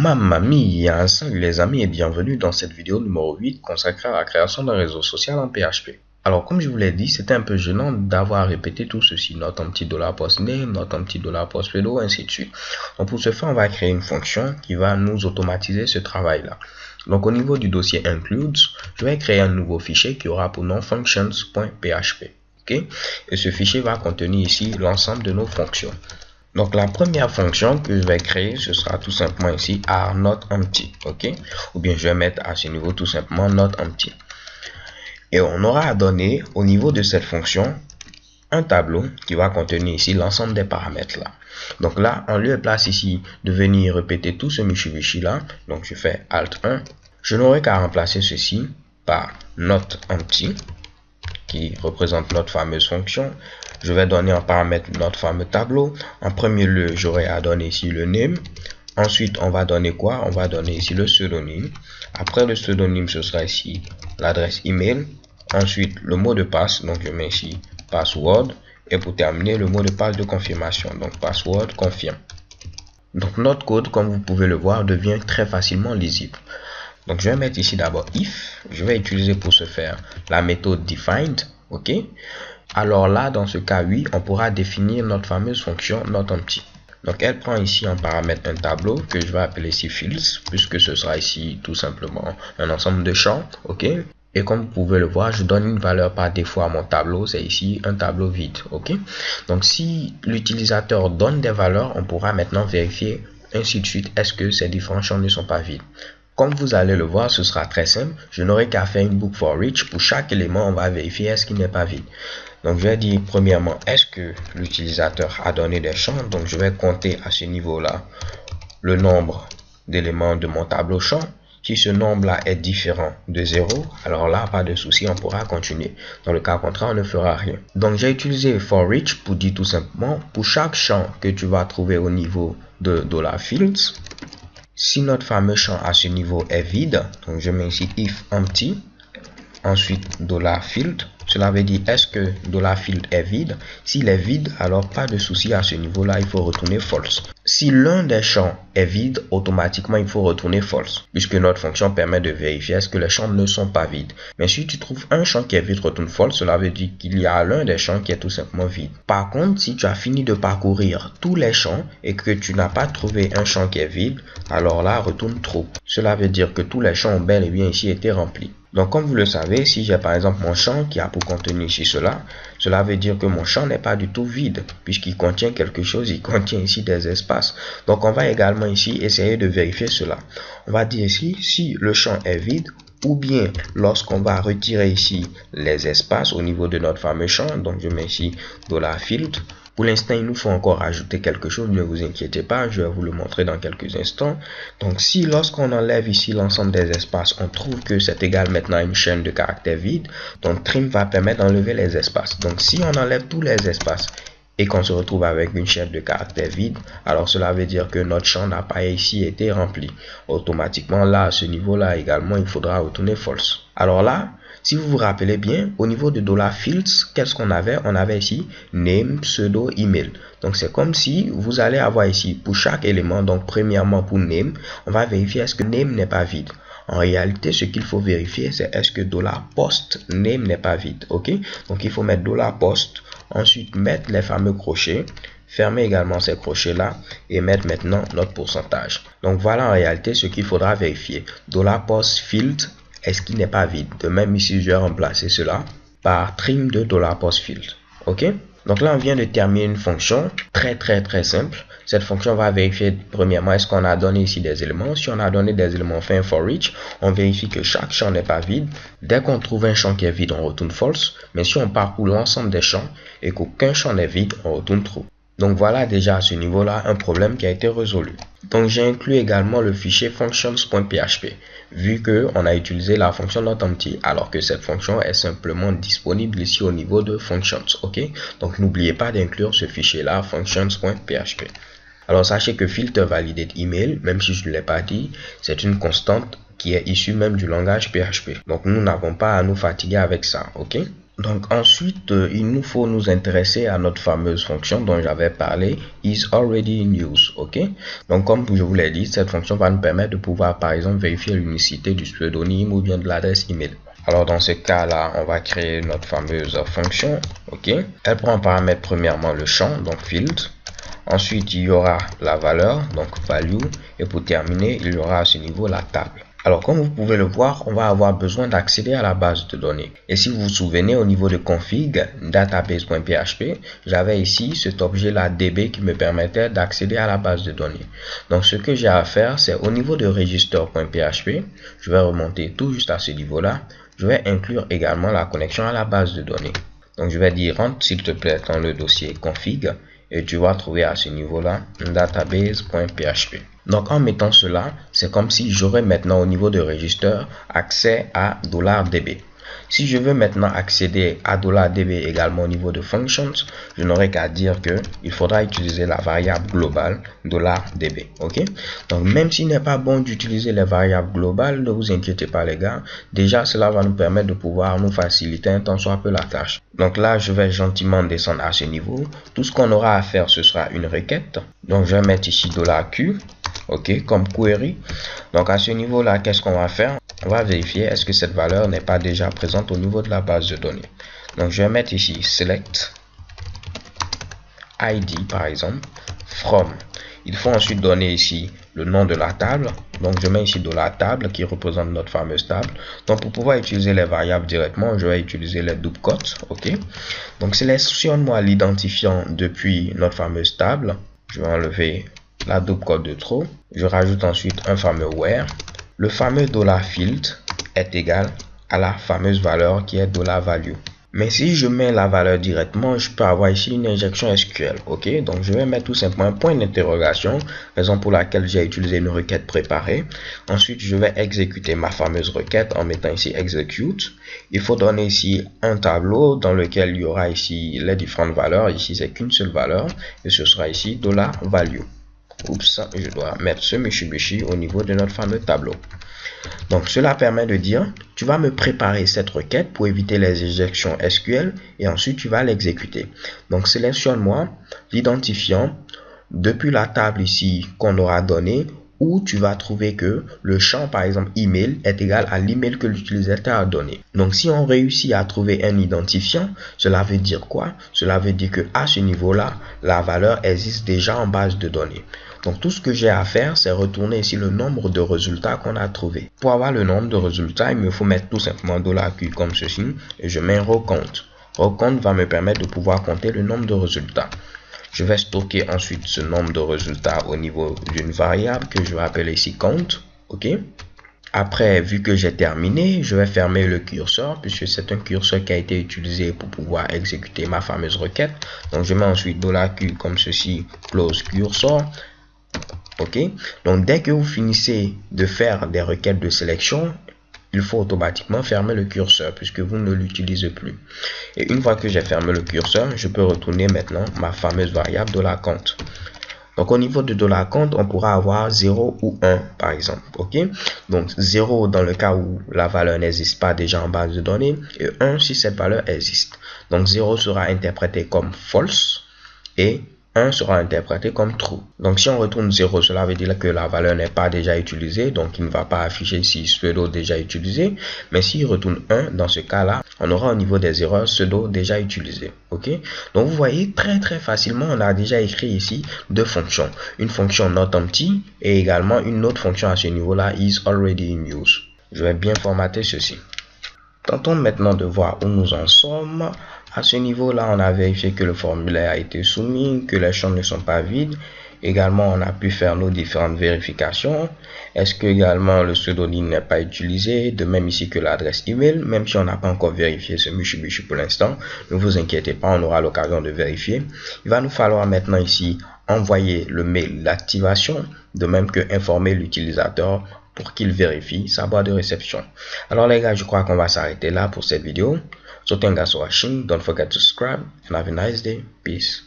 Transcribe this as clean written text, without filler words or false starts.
Mamma mia, salut les amis et bienvenue dans cette vidéo numéro 8 consacrée à la création d'un réseau social en PHP. Alors comme je vous l'ai dit, c'était un peu gênant d'avoir répété tout ceci, not un petit $post-name, not un petit $post-pseudo, ainsi de suite. Donc pour ce faire, on va créer une fonction qui va nous automatiser ce travail-là. Donc au niveau du dossier includes, je vais créer un nouveau fichier qui aura pour nom functions.php. Okay? Et ce fichier va contenir ici l'ensemble de nos fonctions. Donc la première fonction que je vais créer, ce sera tout simplement ici are_not_empty, ok? Ou bien je vais mettre à ce niveau tout simplement not_empty. Et on aura à donner au niveau de cette fonction un tableau qui va contenir ici l'ensemble des paramètres là. Donc là, en lieu et place ici de venir répéter tout ce michi là, donc je fais Alt 1, je n'aurai qu'à remplacer ceci par not_empty qui représente notre fameuse fonction. Je vais donner en paramètre notre fameux tableau. En premier lieu, j'aurai à donner ici le name. Ensuite, on va donner quoi? On va donner ici le pseudonyme. Après le pseudonyme, ce sera ici l'adresse email. Ensuite, le mot de passe. Donc, je mets ici password. Et pour terminer, le mot de passe de confirmation. Donc, password confirme. Donc, notre code, comme vous pouvez le voir, devient très facilement lisible. Donc, je vais mettre ici d'abord if. Je vais utiliser pour ce faire la méthode defined. OK? Alors là, dans ce cas, oui, on pourra définir notre fameuse fonction not_empty. Donc, elle prend ici en paramètre un tableau que je vais appeler ici fields, puisque ce sera ici tout simplement un ensemble de champs. OK? Et comme vous pouvez le voir, je donne une valeur par défaut à mon tableau. C'est ici un tableau vide. OK? Donc, si l'utilisateur donne des valeurs, on pourra maintenant vérifier ainsi de suite. Est-ce que ces différents champs ne sont pas vides? Comme vous allez le voir, ce sera très simple. Je n'aurai qu'à faire une boucle for each. Pour chaque élément, on va vérifier est-ce qu'il n'est pas vide. Donc, je vais dire premièrement, est-ce que l'utilisateur a donné des champs? Donc, je vais compter à ce niveau-là le nombre d'éléments de mon tableau champ. Si ce nombre-là est différent de 0, alors là, pas de souci, on pourra continuer. Dans le cas contraire, on ne fera rien. Donc, j'ai utilisé for each pour dire tout simplement, pour chaque champ que tu vas trouver au niveau de $fields, si notre fameux champ à ce niveau est vide, donc je mets ici if empty, ensuite $field, cela veut dire est-ce que $field est vide? S'il est vide, alors pas de souci à ce niveau-là, il faut retourner false. Si l'un des champs est vide, automatiquement il faut retourner false, puisque notre fonction permet de vérifier est-ce que les champs ne sont pas vides. Mais si tu trouves un champ qui est vide, retourne false, cela veut dire qu'il y a l'un des champs qui est tout simplement vide. Par contre, si tu as fini de parcourir tous les champs et que tu n'as pas trouvé un champ qui est vide, alors là, retourne true. Cela veut dire que tous les champs ont bel et bien ici été remplis. Donc, comme vous le savez, si j'ai par exemple mon champ qui a pour contenir ici cela veut dire que mon champ n'est pas du tout vide, puisqu'il contient quelque chose, il contient ici des espaces. Donc, on va également ici essayer de vérifier cela. On va dire ici, si le champ est vide, ou bien lorsqu'on va retirer ici les espaces au niveau de notre fameux champ, donc je mets ici $field. Pour l'instant, il nous faut encore ajouter quelque chose, ne vous inquiétez pas, je vais vous le montrer dans quelques instants. Donc, si lorsqu'on enlève ici l'ensemble des espaces, on trouve que c'est égal maintenant à une chaîne de caractères vide, donc trim va permettre d'enlever les espaces. Donc, si on enlève tous les espaces et qu'on se retrouve avec une chaîne de caractères vide, alors cela veut dire que notre champ n'a pas ici été rempli. Automatiquement, là, à ce niveau-là également, il faudra retourner false. Alors là, si vous vous rappelez bien, au niveau de $fields, qu'est-ce qu'on avait? On avait ici name, pseudo, email. Donc, c'est comme si vous allez avoir ici pour chaque élément, donc premièrement pour name, on va vérifier est-ce que name n'est pas vide. En réalité, ce qu'il faut vérifier, c'est est-ce que $post name n'est pas vide. OK? Donc, il faut mettre $post, ensuite mettre les fameux crochets, fermer également ces crochets-là et mettre maintenant notre pourcentage. Donc, voilà en réalité ce qu'il faudra vérifier. $post field, est-ce qu'il n'est pas vide? De même ici, je vais remplacer cela par trim de $post field. OK? Donc là, on vient de terminer une fonction très simple. Cette fonction va vérifier premièrement est-ce qu'on a donné ici des éléments. Si on a donné des éléments, on fait un for each. On vérifie que chaque champ n'est pas vide. Dès qu'on trouve un champ qui est vide, on retourne false. Mais si on parcourt l'ensemble des champs et qu'aucun champ n'est vide, on retourne true. Donc voilà déjà à ce niveau-là un problème qui a été résolu. Donc j'ai inclus également le fichier functions.php, vu qu'on a utilisé la fonction not_empty, alors que cette fonction est simplement disponible ici au niveau de functions. OK? Donc n'oubliez pas d'inclure ce fichier-là, functions.php. Alors sachez que filter validate email, même si je ne l'ai pas dit, c'est une constante qui est issue même du langage PHP. Donc nous n'avons pas à nous fatiguer avec ça. OK? Donc ensuite, il nous faut nous intéresser à notre fameuse fonction dont j'avais parlé, is already in use, ok? Donc comme je vous l'ai dit, cette fonction va nous permettre de pouvoir par exemple vérifier l'unicité du pseudonyme ou bien de l'adresse email. Alors dans ce cas-là, on va créer notre fameuse fonction, ok? Elle prend en paramètre premièrement le champ, donc field. Ensuite, il y aura la valeur, donc value. Et pour terminer, il y aura à ce niveau la table. Alors, comme vous pouvez le voir, on va avoir besoin d'accéder à la base de données. Et si vous vous souvenez, au niveau de config, database.php, j'avais ici cet objet-là db qui me permettait d'accéder à la base de données. Donc, ce que j'ai à faire, c'est au niveau de register.php, je vais remonter tout juste à ce niveau-là. Je vais inclure également la connexion à la base de données. Donc, je vais dire rentre s'il te plaît dans le dossier config et tu vas trouver à ce niveau-là database.php. Donc en mettant cela, c'est comme si j'aurais maintenant au niveau de register accès à $db. Si je veux maintenant accéder à $db également au niveau de functions, je n'aurai qu'à dire que il faudra utiliser la variable globale $db. Ok? Donc même s'il n'est pas bon d'utiliser les variables globales, ne vous inquiétez pas les gars. Déjà cela va nous permettre de pouvoir nous faciliter un tant soit peu la tâche. Donc là je vais gentiment descendre à ce niveau. Tout ce qu'on aura à faire ce sera une requête. Donc je vais mettre ici $q. Ok, comme query. Donc à ce niveau là, qu'est-ce qu'on va faire? On va vérifier est-ce que cette valeur n'est pas déjà présente au niveau de la base de données. Donc je vais mettre ici select id par exemple from. Il faut ensuite donner ici le nom de la table. Donc je mets ici de la table qui représente notre fameuse table. Donc pour pouvoir utiliser les variables directement, je vais utiliser les double quotes. Ok. Donc sélectionne-moi l'identifiant depuis notre fameuse table. Je vais enlever la double quote de trop. Je rajoute ensuite un fameux where. Le fameux $field est égal à la fameuse valeur qui est $value. Mais si je mets la valeur directement, je peux avoir ici une injection SQL. Ok, donc je vais mettre tout simplement un point d'interrogation, raison pour laquelle j'ai utilisé une requête préparée. Ensuite, je vais exécuter ma fameuse requête en mettant ici execute. Il faut donner ici un tableau dans lequel il y aura ici les différentes valeurs. Ici, c'est qu'une seule valeur et ce sera ici $value. Oups, je dois mettre ce Mitsubishi au niveau de notre fameux tableau. Donc cela permet de dire, tu vas me préparer cette requête pour éviter les injections SQL et ensuite tu vas l'exécuter. Donc sélectionne-moi l'identifiant depuis la table ici qu'on aura donné, où tu vas trouver que le champ par exemple email est égal à l'email que l'utilisateur a donné. Donc si on réussit à trouver un identifiant, cela veut dire quoi? Cela veut dire que à ce niveau-là, la valeur existe déjà en base de données. Donc tout ce que j'ai à faire, c'est retourner ici le nombre de résultats qu'on a trouvé. Pour avoir le nombre de résultats, il me faut mettre tout simplement $q comme ceci et je mets un row count. Row count va me permettre de pouvoir compter le nombre de résultats. Je vais stocker ensuite ce nombre de résultats au niveau d'une variable que je vais appeler ici count. Ok. Après, vu que j'ai terminé, je vais fermer le curseur puisque c'est un curseur qui a été utilisé pour pouvoir exécuter ma fameuse requête. Donc je mets ensuite $q comme ceci, close cursor. Ok. Donc dès que vous finissez de faire des requêtes de sélection, il faut automatiquement fermer le curseur puisque vous ne l'utilisez plus. Et une fois que j'ai fermé le curseur, je peux retourner maintenant ma fameuse variable $count. Donc au niveau de $count, on pourra avoir 0 ou 1 par exemple. Ok. Donc 0 dans le cas où la valeur n'existe pas déjà en base de données et 1 si cette valeur existe. Donc 0 sera interprété comme false et 1 sera interprété comme true. Donc si on retourne 0, cela veut dire que la valeur n'est pas déjà utilisée, donc il ne va pas afficher ici pseudo déjà utilisé. Mais s'il retourne 1, dans ce cas-là, on aura au niveau des erreurs pseudo déjà utilisé. Ok. Donc vous voyez très facilement, on a déjà écrit ici deux fonctions. Une fonction notEmpty et également une autre fonction à ce niveau-là, is already in use. Je vais bien formater ceci. Tentons maintenant de voir où nous en sommes. À ce niveau-là, on a vérifié que le formulaire a été soumis, que les champs ne sont pas vides. Également, on a pu faire nos différentes vérifications. Est-ce que également le pseudonyme n'est pas utilisé? De même ici que l'adresse email, même si on n'a pas encore vérifié ce Mitsubishi pour l'instant. Ne vous inquiétez pas, on aura l'occasion de vérifier. Il va nous falloir maintenant ici envoyer le mail d'activation, de même que informer l'utilisateur pour qu'il vérifie sa boîte de réception. Alors les gars, je crois qu'on va s'arrêter là pour cette vidéo. So thank you guys for watching. Don't forget to subscribe and have a nice day. Peace.